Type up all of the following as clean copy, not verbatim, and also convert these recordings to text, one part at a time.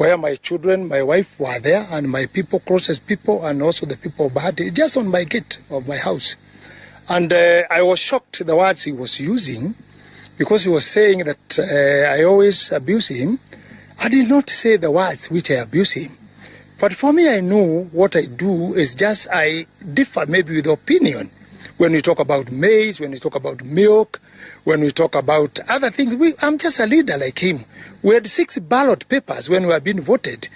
where my children, my wife were there, and my people, closest people, and also the people of Bahati, just on my gate of my house. And I was shocked the words he was using, because he was saying that I always abuse him. I did not say the words which I abuse him. But for me, I know what I do is just I differ maybe with opinion. When we talk about maize, when we talk about milk, when we talk about other things, I'm just a leader like him. We had 6 ballot papers when we were being voted.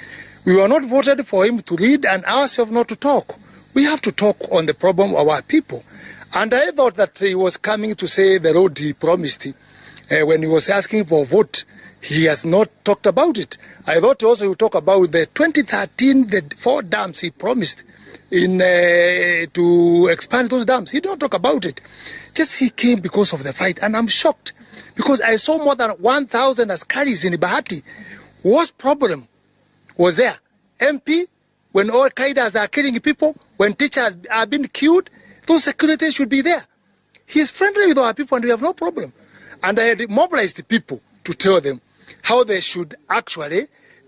We were not voted for him to lead and ourselves not to talk. We have to talk on the problem of our people. And I thought that he was coming to say the road he promised when he was asking for a vote. He has not talked about it. I thought also he would talk about the 2013, the 4 dams he promised to expand those dams. He didn't talk about it. Just he came because of the fight. And I'm shocked because I saw more than 1,000 askaris in Bahati. What problem was there? MP, when all Qaidas are killing people, when teachers are being killed, those security should be there. He is friendly with our people and we have no problem. And I had mobilized the people to tell them how they should actually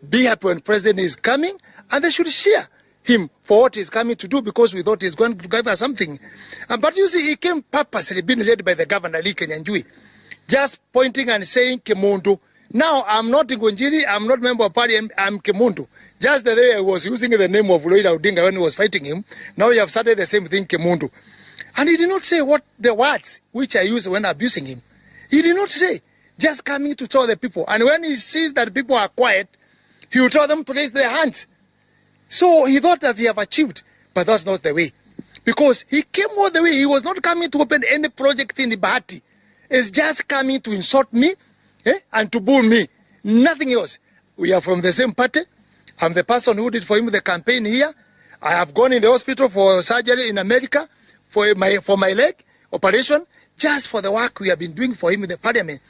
be happy when President is coming, and they should cheer him for what he's coming to do, because we thought he's going to give us something. But you see, he came purposely being led by the governor, Ngunjiri, just pointing and saying Kimundu. Now, I'm not Ngunjiri, I'm not member of party, I'm Kimundu. Just the way I was using the name of Raila Odinga when he was fighting him, now you have started the same thing, Kimundu. And he did not say what the words which I used when abusing him. He did not say. Just coming to tell the people. And when he sees that people are quiet, he will tell them to raise their hands. So he thought that he have achieved, but that's not the way. Because he came all the way. He was not coming to open any project in the Bahati. He's just coming to insult me and to bull me. Nothing else. We are from the same party. I'm the person who did for him the campaign here. I have gone in the hospital for surgery in America for my leg operation, just for the work we have been doing for him in the parliament.